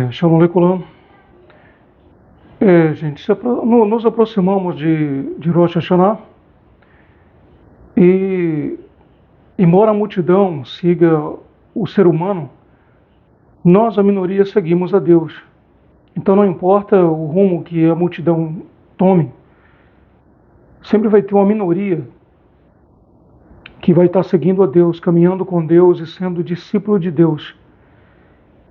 Shalom Aleichem. Gente, nos aproximamos de Rosh Hashanah e, embora a multidão siga o ser humano, nós, a minoria, seguimos a Deus. Então não importa o rumo que a multidão tome, sempre vai ter uma minoria que vai estar seguindo a Deus, caminhando com Deus e sendo discípulo de Deus.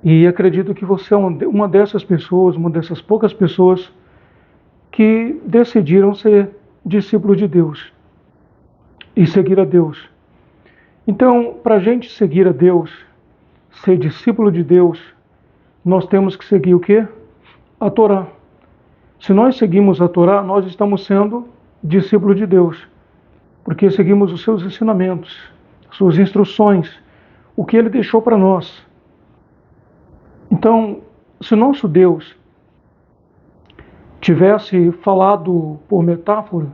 E acredito que você é uma dessas pessoas, uma dessas poucas pessoas que decidiram ser discípulo de Deus e seguir a Deus. Então, para a gente seguir a Deus, ser discípulo de Deus, nós temos que seguir o quê? A Torá. Se nós seguimos a Torá, nós estamos sendo discípulo de Deus, porque seguimos os seus ensinamentos, suas instruções, o que Ele deixou para nós. Então, se nosso Deus tivesse falado por metáfora,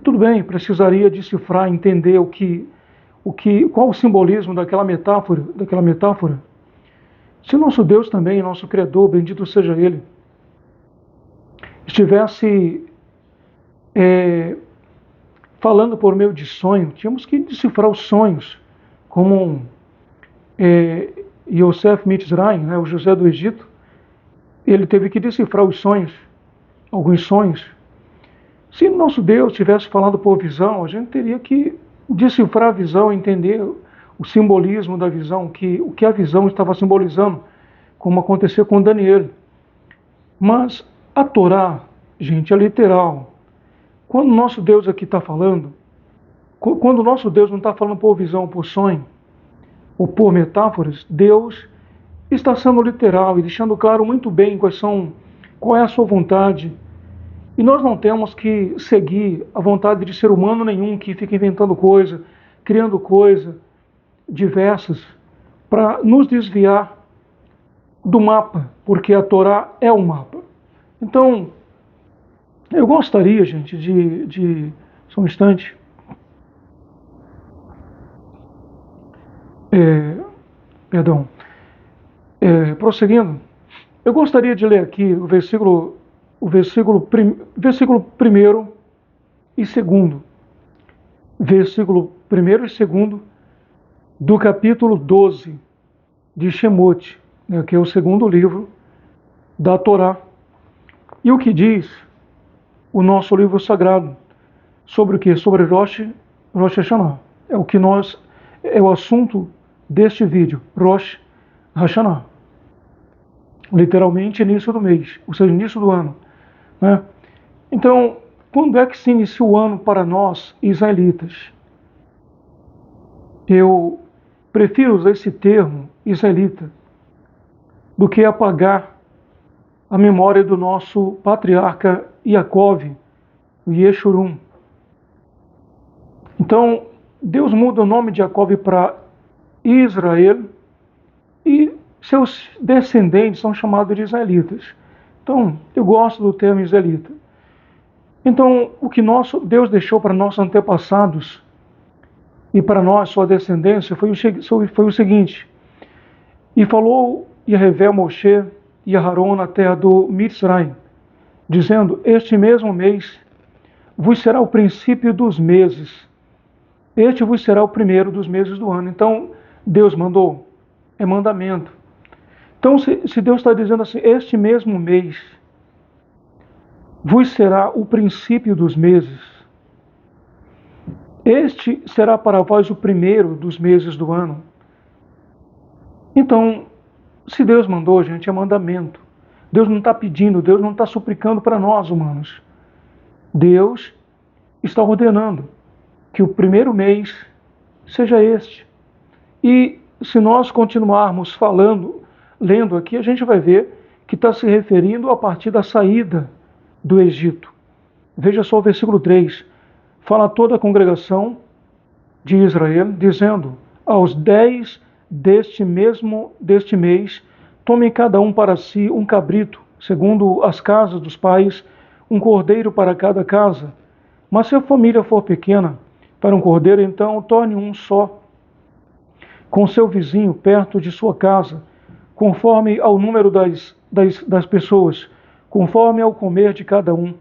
tudo bem, precisaria decifrar, entender qual o simbolismo daquela metáfora. Se nosso Deus também, nosso Criador, bendito seja Ele, estivesse falando por meio de sonho, tínhamos que decifrar os sonhos, como Yosef Mitzrayim, o José do Egito, ele teve que decifrar os sonhos, alguns sonhos. Se nosso Deus tivesse falado por visão, a gente teria que decifrar a visão, entender o simbolismo da visão, o que a visão estava simbolizando, como aconteceu com Daniel. Mas a Torá, gente, é literal. Quando o nosso Deus aqui está falando, quando o nosso Deus não está falando por visão, por sonho, ou por metáforas, Deus está sendo literal e deixando claro muito bem qual é a sua vontade. E nós não temos que seguir a vontade de ser humano nenhum que fica inventando coisa, criando coisa diversas para nos desviar do mapa, porque a Torá é o mapa. Então, eu gostaria, gente, só um instante. Prosseguindo, eu gostaria de ler aqui o versículo 1º e 2º. Versículo 1º e 2º do capítulo 12 de Shemot, que é o segundo livro da Torá. E o que diz o nosso livro sagrado sobre o que? Sobre Rosh Hashanah. É o assunto deste vídeo, Rosh Hashanah. Literalmente início do mês, ou seja, início do ano. Né? Então, quando é que se inicia o ano para nós, israelitas? Eu prefiro usar esse termo, israelita, do que apagar a memória do nosso patriarca Yaakov, o Yeshurun. Então, Deus muda o nome de Yaakov para Israel e seus descendentes são chamados de israelitas. Então, eu gosto do termo israelita. Então, o que Deus deixou para nossos antepassados e para nós, sua descendência, foi o seguinte: e falou Yahvé a Moshe e a Aharon na terra do Mitzrayim, dizendo: este mesmo mês vos será o princípio dos meses, este vos será o primeiro dos meses do ano. Então, Deus mandou, é mandamento. Então, se Deus está dizendo assim, este mesmo mês vos será o princípio dos meses, este será para vós o primeiro dos meses do ano. Então, se Deus mandou, gente, é mandamento. Deus não está pedindo, Deus não está suplicando para nós, humanos. Deus está ordenando que o primeiro mês seja este. E se nós continuarmos lendo aqui, a gente vai ver que está se referindo a partir da saída do Egito. Veja só o versículo 3. Fala toda a congregação de Israel, dizendo: aos 10 deste mês, tomem cada um para si um cabrito, segundo as casas dos pais, um cordeiro para cada casa. Mas se a família for pequena, para um cordeiro, então torne um só, com seu vizinho perto de sua casa, conforme ao número das pessoas, conforme ao comer de cada um.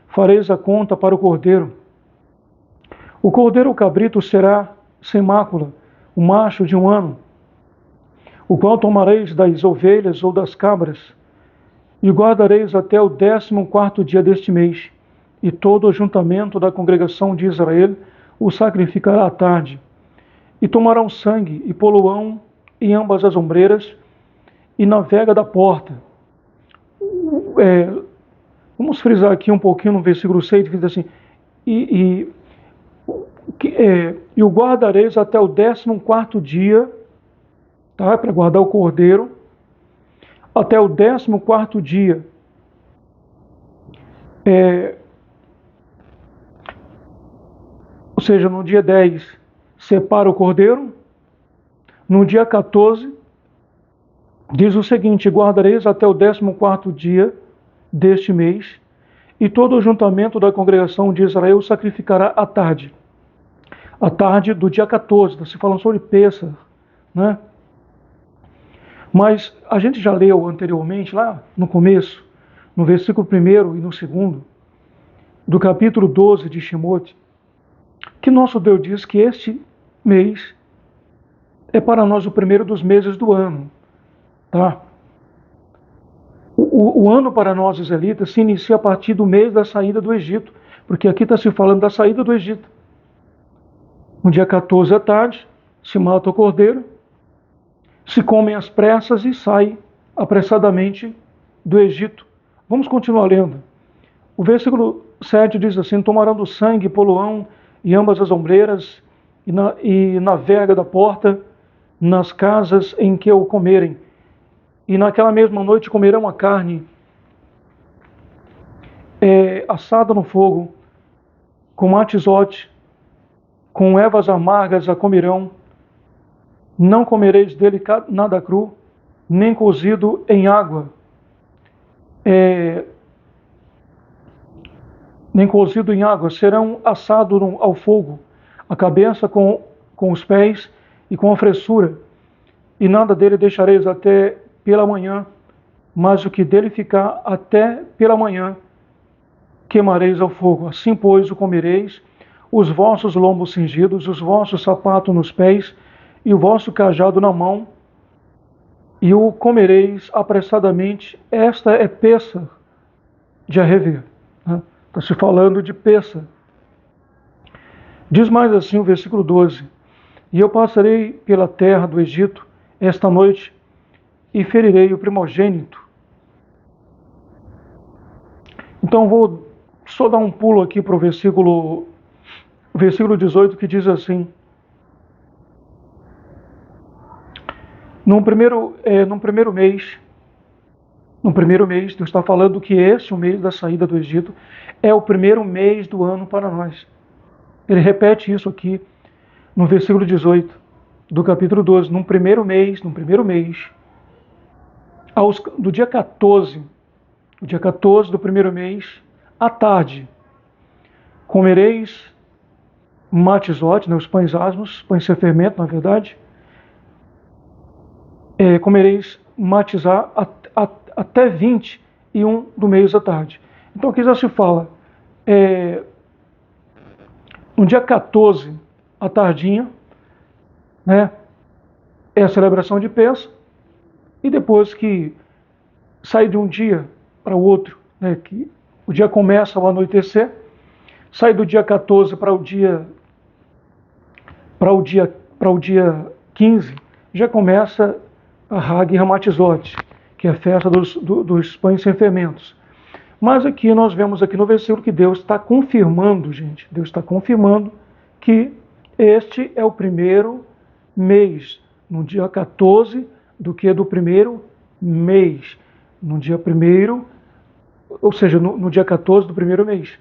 Fareis a conta para o cordeiro. O cordeiro ou cabrito será sem mácula, o macho de 1 ano, o qual tomareis das ovelhas ou das cabras, e guardareis até o 14º dia deste mês, e todo o ajuntamento da congregação de Israel o sacrificará à tarde. E tomarão sangue e poluão em ambas as ombreiras e na vega da porta. Vamos frisar aqui um pouquinho no versículo 6, que diz assim, e o guardareis até o 14º dia, tá? Para guardar o cordeiro, até o 14º dia. Ou seja, no dia 10, separa o cordeiro. No dia 14, diz o seguinte: guardareis até o 14º dia deste mês, e todo o ajuntamento da congregação de Israel sacrificará à tarde. À tarde do dia 14, está se falando sobre Pêssar, né? Mas a gente já leu anteriormente, lá no começo, no versículo 1º e no 2º, do capítulo 12 de Shemot, que nosso Deus diz que este mês é para nós o primeiro dos meses do ano, tá? O ano para nós israelitas se inicia a partir do mês da saída do Egito, porque aqui está se falando da saída do Egito. No dia 14 à tarde, se mata o cordeiro, se comem as pressas e sai apressadamente do Egito. Vamos continuar lendo. O versículo 7 diz assim: tomarão do sangue poluão em ambas as ombreiras e na verga da porta, nas casas em que o comerem. E naquela mesma noite comerão a carne assada no fogo, com matizote, com ervas amargas a comerão. Não comereis dele nada cru, nem cozido em água. Nem cozido em água. Serão assados ao fogo, a cabeça com os pés e com a fressura. E nada dele deixareis até pela manhã, mas o que dele ficar até pela manhã queimareis ao fogo. Assim, pois, o comereis, os vossos lombos cingidos, os vossos sapatos nos pés, e o vosso cajado na mão, e o comereis apressadamente. Esta é Pêssar de Arrever. Está se falando de Pêssar. Diz mais assim o versículo 12: e eu passarei pela terra do Egito esta noite, e ferirei o primogênito. Então vou só dar um pulo aqui para o versículo 18, que diz assim: no primeiro mês, Deus está falando que esse, o mês da saída do Egito, é o primeiro mês do ano para nós. Ele repete isso aqui no versículo 18 do capítulo 12. No primeiro mês, do dia 14 do primeiro mês, à tarde, comereis matizote, os pães asmos, pães sem fermento, na verdade. Comereis matizar até 21 do mês à tarde. Então aqui já se fala, no dia 14, à tardinha, né, é a celebração de Pêssar, e depois que sai de um dia para o outro, né, que o dia começa ao anoitecer, sai do dia 14 para o dia 15, já começa a Hag Hamatizote, que é a festa dos pães sem fermentos. Mas aqui nós vemos aqui no versículo que Deus está confirmando, gente, Deus está confirmando que este é o primeiro mês, no dia 14 do primeiro mês, no dia 1º, ou seja, no dia 14 do primeiro mês.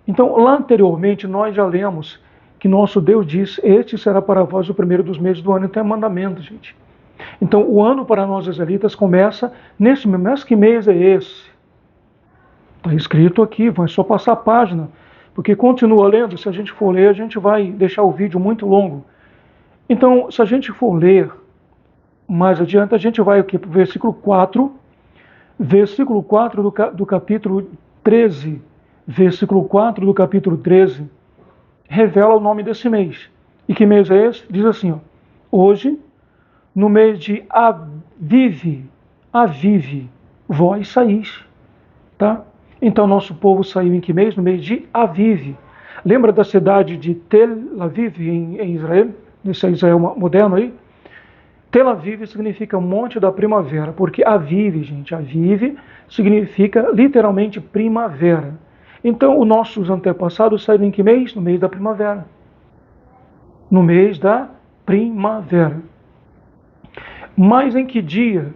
Então, lá anteriormente, nós já lemos que nosso Deus diz: este será para vós o primeiro dos meses do ano. Então é mandamento, gente. Então, o ano para nós israelitas começa nesse mês. Mas que mês é esse? Está escrito aqui, vai só passar a página, porque continua lendo. Se a gente for ler, a gente vai deixar o vídeo muito longo. Então, se a gente for ler mais adiante, a gente vai aqui para o versículo 4, do capítulo 13, versículo 4 do capítulo 13, revela o nome desse mês. E que mês é esse? Diz assim, ó, hoje, no mês de Avive, vós saís, tá? Então, nosso povo saiu em que mês? No mês de Avive. Lembra da cidade de Tel Aviv, em Israel? Nesse Israel moderno aí? Tel Aviv significa monte da primavera, porque Aviv, gente, Aviv significa literalmente primavera. Então, os nossos antepassados saíram em que mês? No mês da primavera. No mês da primavera. Mas em que dia,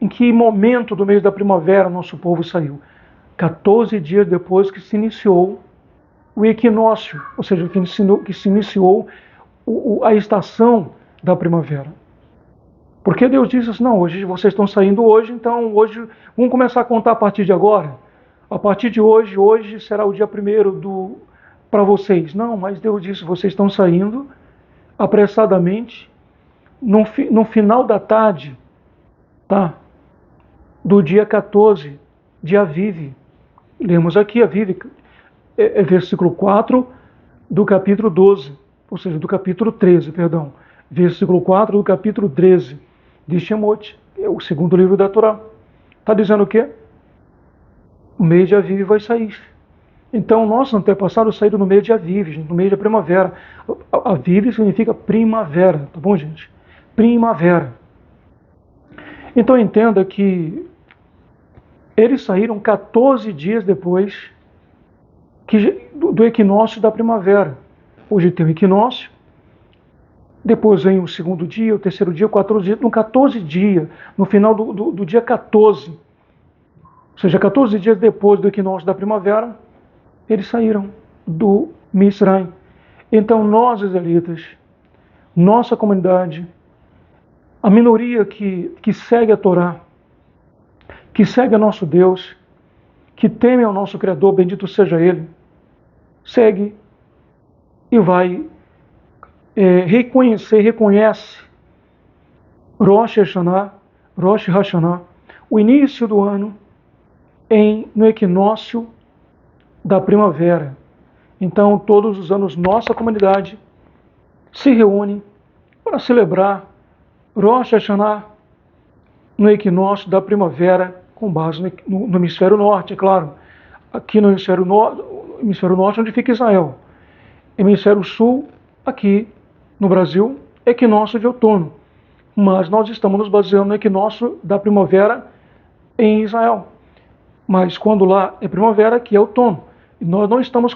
em que momento do mês da primavera nosso povo saiu? 14 dias depois que se iniciou o equinócio, ou seja, que se iniciou a estação da primavera. Porque Deus disse assim, não, hoje vocês estão saindo hoje, então hoje vamos começar a contar a partir de agora. A partir de hoje será o dia primeiro para vocês. Não, mas Deus disse, vocês estão saindo apressadamente no final da tarde, tá? Do dia 14 de Avive. Lemos aqui Avive, versículo 4 do capítulo 12, ou seja, do capítulo 13, perdão. Versículo 4 do capítulo 13 de Shemot, é o segundo livro da Torá. Está dizendo o quê? O mês de Avive vai sair. Então, nossos antepassados saíram no mês de Avive, gente, no mês da primavera. Avive significa primavera, tá bom, gente? Primavera. Então, entenda que eles saíram 14 dias depois do equinócio da primavera. Hoje tem o equinócio, depois vem o segundo dia, o terceiro dia, o 14 dia, no 14 dia, no final do dia 14, ou seja, 14 dias depois do equinócio da primavera, eles saíram do Misraim. Então nós, israelitas, nossa comunidade, a minoria que segue a Torá, que segue a nosso Deus, que teme ao nosso Criador, bendito seja Ele, segue e vai reconhece Rosh Hashanah, o início do ano, no equinócio da primavera. Então, todos os anos, nossa comunidade se reúne para celebrar Rosh Hashanah no equinócio da primavera, com base no hemisfério norte, é claro. Aqui no hemisfério norte, onde fica Israel. Hemisfério sul, aqui no Brasil, equinócio de outono. Mas nós estamos nos baseando no equinócio da primavera em Israel. Mas quando lá é primavera, aqui é outono. E nós não estamos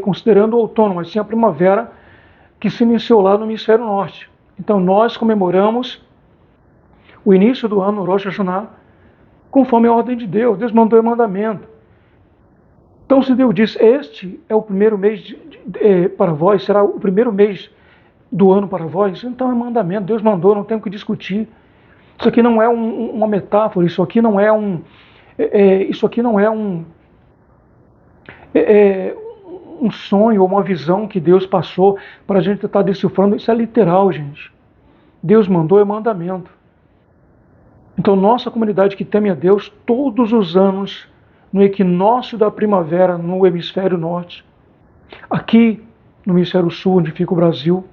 considerando o outono, mas sim a primavera que se iniciou lá no hemisfério norte. Então nós comemoramos o início do ano, Rosh Hashanah, conforme a ordem de Deus. Deus mandou o mandamento. Então, se Deus diz, este é o primeiro mês para vós, será o primeiro mês do ano para vós, então é mandamento, Deus mandou, não tem o que discutir. Isso aqui não é uma metáfora, isso aqui não é um sonho ou uma visão que Deus passou para a gente estar decifrando. Isso é literal, gente. Deus mandou, é mandamento. Então, nossa comunidade que teme a Deus, todos os anos, no equinócio da primavera, no hemisfério norte, aqui no hemisfério sul, onde fica o Brasil,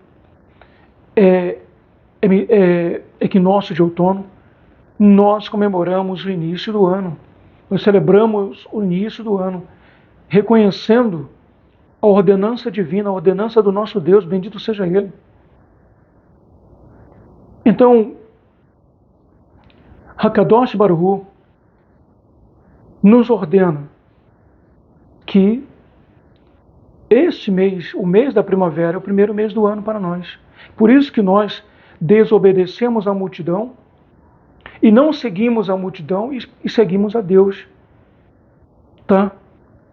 equinócio de outono, nós comemoramos o início do ano. Nós celebramos o início do ano, reconhecendo a ordenança divina, a ordenança do nosso Deus, bendito seja Ele. Então, Hakadosh Baruch Hu nos ordena que este mês, o mês da primavera, é o primeiro mês do ano para nós. Por isso que nós desobedecemos à multidão e não seguimos a multidão e seguimos a Deus. Tá?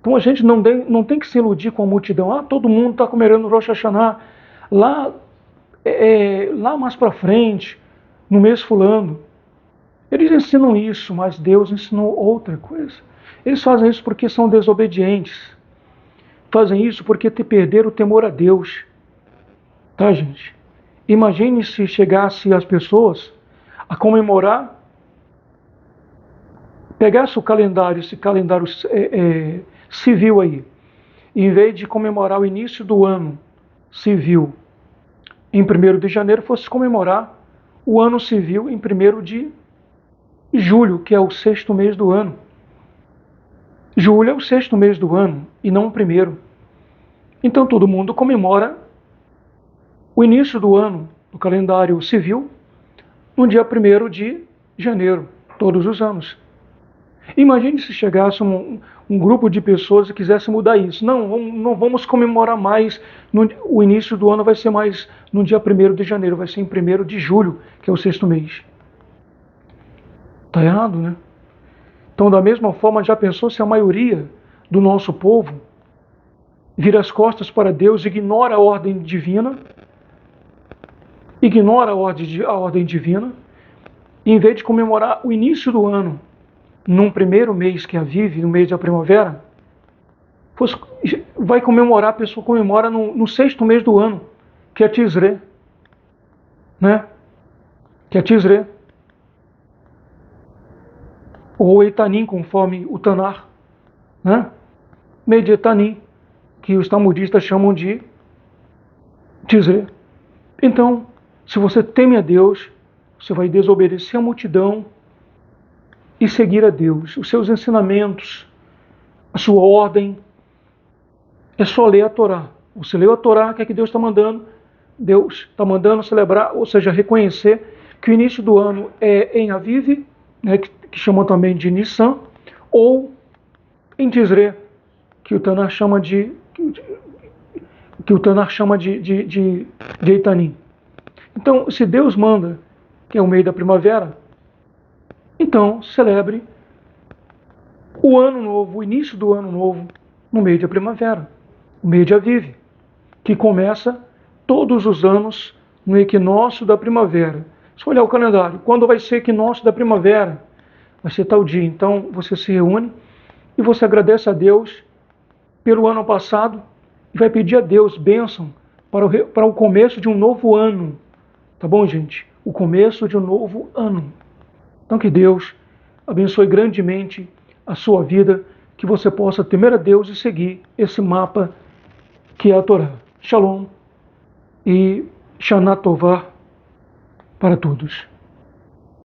Então a gente não tem que se iludir com a multidão. Ah, todo mundo está comemorando Rosh Hashanah lá mais para frente, no mês fulano. Eles ensinam isso, mas Deus ensinou outra coisa. Eles fazem isso porque são desobedientes. Fazem isso porque perderam o temor a Deus. Tá, gente? Imagine se chegasse as pessoas a comemorar, pegasse o calendário, esse calendário civil aí, e em vez de comemorar o início do ano civil em 1º de janeiro, fosse comemorar o ano civil em 1º de julho, que é o 6º mês do ano. Julho é o 6º mês do ano e não o 1º. Então todo mundo comemora o início do ano do calendário civil no dia 1º de janeiro, todos os anos. Imagine se chegasse um grupo de pessoas e quisesse mudar isso. Não vamos comemorar mais, o início do ano vai ser mais no dia 1º de janeiro, vai ser em 1º de julho, que é o 6º mês. Está errado, né? Então, da mesma forma, já pensou se a maioria do nosso povo vira as costas para Deus, ignora a ordem divina, e em vez de comemorar o início do ano, num 1º mês que a vive, no mês da primavera, vai comemorar, a pessoa comemora no 6º mês do ano, que é Tisré, né? Que é Tisré. Ou Etanim, conforme o Tanar, né? Mês de Etanim, que os talmudistas chamam de Tisré. Então, se você teme a Deus, você vai desobedecer a multidão e seguir a Deus, os seus ensinamentos, a sua ordem. É só ler a Torá. Você leu a Torá, o que é que Deus está mandando? Deus está mandando celebrar, ou seja, reconhecer que o início do ano é em Aviv, né, que chamam também de Nissan, ou em Tisré, que o Tanar chama de Etanim. Então, se Deus manda, que é o mês da primavera, então celebre o ano novo, o início do ano novo, no mês da primavera, o mês de Aviv, que começa todos os anos no equinócio da primavera. Se olhar o calendário, quando vai ser equinócio da primavera? Vai ser tal dia. Então você se reúne e você agradece a Deus pelo ano passado e vai pedir a Deus bênção para o começo de um novo ano. Tá bom, gente? O começo de um novo ano. Então que Deus abençoe grandemente a sua vida, que você possa temer a Deus e seguir esse mapa que é a Torá. Shalom e Shana Tová para todos.